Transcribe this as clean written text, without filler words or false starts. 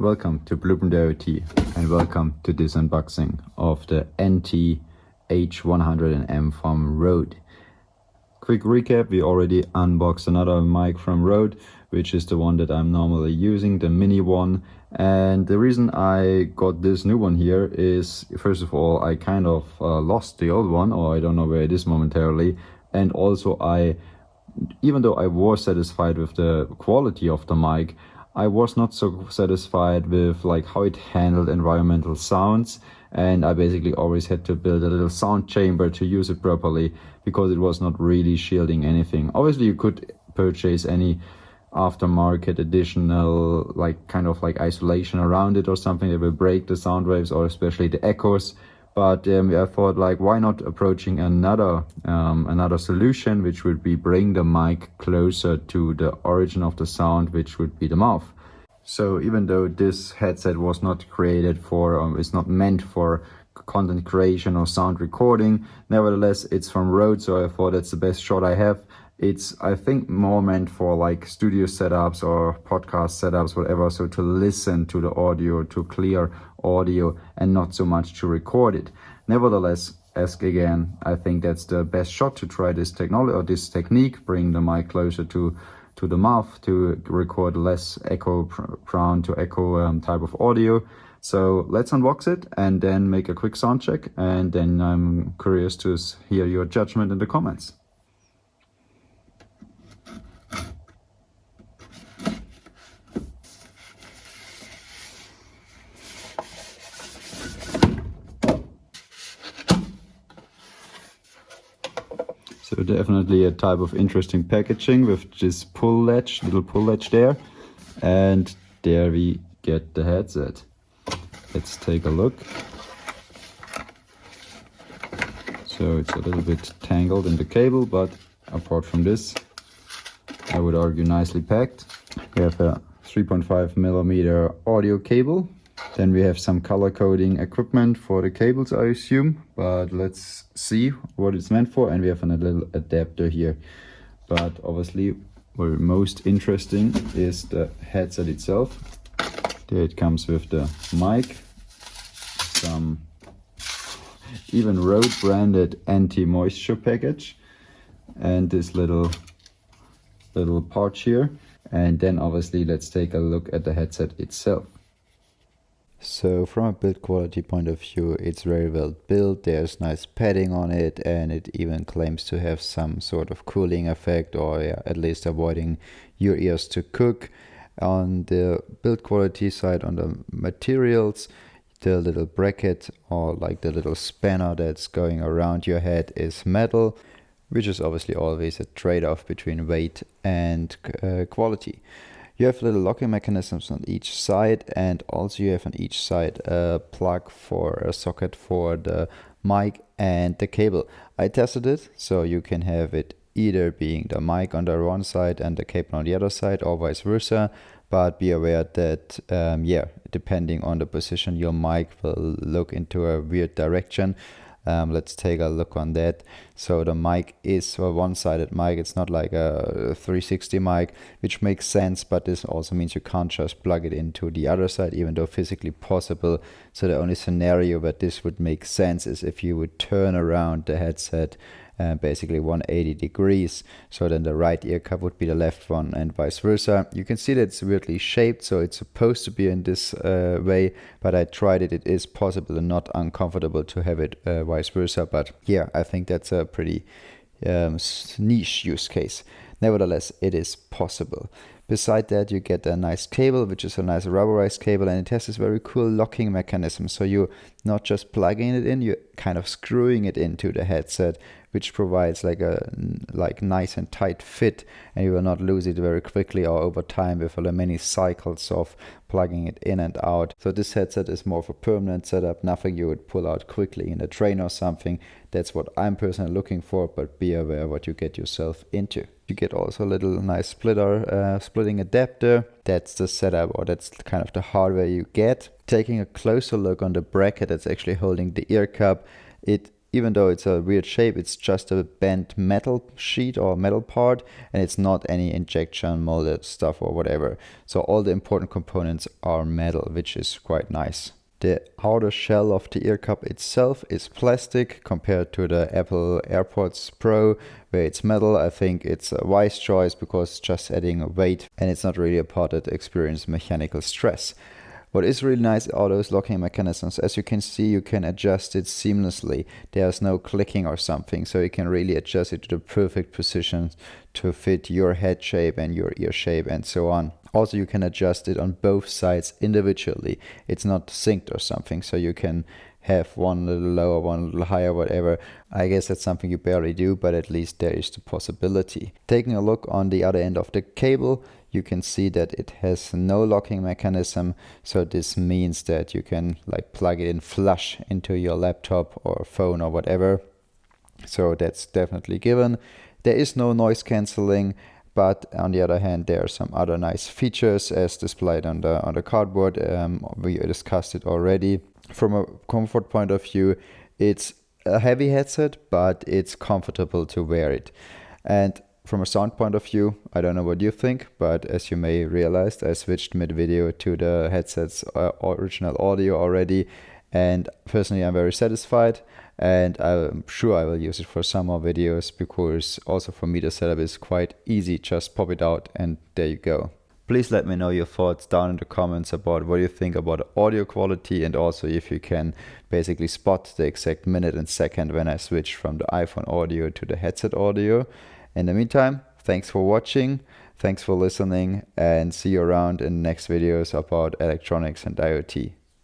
Welcome to Blueprint IoT and welcome to this unboxing of the NT-100 from RØDE. Quick recap, we already unboxed another mic from RØDE, which is the one that I'm normally using, the mini one. And the reason I got this new one here is, first of all, I kind of lost the old one, or I don't know where it is momentarily. And also even though I was satisfied with the quality of the mic, I was not so satisfied with how it handled environmental sounds, and I basically always had to build a little sound chamber to use it properly because it was not really shielding anything. Obviously you could purchase any aftermarket additional isolation around it or something that will break the sound waves or especially the echoes. But I thought, why not approaching another solution, which would be bring the mic closer to the origin of the sound, which would be the mouth. So even though this headset was not created for, it's not meant for content creation or sound recording, nevertheless, it's from RØDE, so I thought that's the best shot I have. It's, I think, more meant for studio setups or podcast setups, whatever, so to listen to the audio, to clear audio, and not so much to record it. Nevertheless, again, I think that's the best shot to try this technology or this technique, bring the mic closer to the mouth to record less echo prone to echo type of audio. So let's unbox it and then make a quick sound check, and then I'm curious to hear your judgment in the comments. So definitely a type of interesting packaging with this little pull latch there. And there we get the headset. Let's take a look. So it's a little bit tangled in the cable, but apart from this, I would argue nicely packed. We have a 3.5mm audio cable. Then we have some color coding equipment for the cables, I assume, but let's see what it's meant for. And we have a little adapter here. But obviously, what is most interesting is the headset itself. There it comes with the mic, some even RØDE branded anti-moisture package, and this little pouch here. And then obviously let's take a look at the headset itself. So from a build quality point of view, it's very well built. There's nice padding on it, and it even claims to have some sort of cooling effect, or at least avoiding your ears to cook. On the build quality side, on the materials, the little bracket or the little spanner that's going around your head is metal, which is obviously always a trade-off between weight and quality. You have little locking mechanisms on each side, and also you have on each side a plug for a socket for the mic and the cable. I tested it, so you can have it either being the mic on the one side and the cable on the other side, or vice versa. But be aware that, depending on the position, your mic will look into a weird direction. Let's take a look on that. So the mic is a one-sided mic. It's not like a 360 mic, which makes sense, but this also means you can't just plug it into the other side, even though physically possible. So the only scenario where this would make sense is if you would turn around the headset basically 180 degrees, so then the right ear cup would be the left one, and vice versa. You can see that it's weirdly shaped, so it's supposed to be in this way, but I tried it. It is possible and not uncomfortable to have it vice versa, but yeah, I think that's a pretty niche use case. Nevertheless, it is possible. Beside that, you get a nice cable, which is a nice rubberized cable, and it has this very cool locking mechanism. So you're not just plugging it in, you're kind of screwing it into the headset, which provides a nice and tight fit, and you will not lose it very quickly or over time with many cycles of plugging it in and out. So this headset is more of a permanent setup, nothing you would pull out quickly in a train or something. That's what I'm personally looking for, but be aware what you get yourself into. You get also a little nice splitting adapter. That's the setup, or that's kind of the hardware you get. Taking a closer look on the bracket that's actually holding the ear cup, it even though it's a weird shape, it's just a bent metal sheet or metal part, and it's not any injection molded stuff or whatever. So all the important components are metal, which is quite nice. The outer shell of the ear cup itself is plastic compared to the Apple AirPods Pro, where it's metal. I think it's a wise choice because it's just adding weight and it's not really a part that experiences mechanical stress. What is really nice are those locking mechanisms. As you can see, you can adjust it seamlessly. There's no clicking or something, so you can really adjust it to the perfect position to fit your head shape and your ear shape and so on. Also, you can adjust it on both sides individually. It's not synced or something, so you can have one a little lower, one a little higher, whatever. I guess that's something you barely do, but at least there is the possibility. Taking a look on the other end of the cable, you can see that it has no locking mechanism. So this means that you can like plug it in flush into your laptop or phone or whatever. So that's definitely given. There is no noise cancelling, but on the other hand, there are some other nice features as displayed on the cardboard. We discussed it already. From a comfort point of view, it's a heavy headset, but it's comfortable to wear it. And from a sound point of view, I don't know what you think, but as you may realize, I switched mid-video to the headset's original audio already, and personally I'm very satisfied, and I'm sure I will use it for some more videos, because also for me the setup is quite easy. Just pop it out and there you go. Please let me know your thoughts down in the comments about what you think about audio quality, and also if you can basically spot the exact minute and second when I switch from the iPhone audio to the headset audio. In the meantime, thanks for watching, thanks for listening, and see you around in the next videos about electronics and IoT.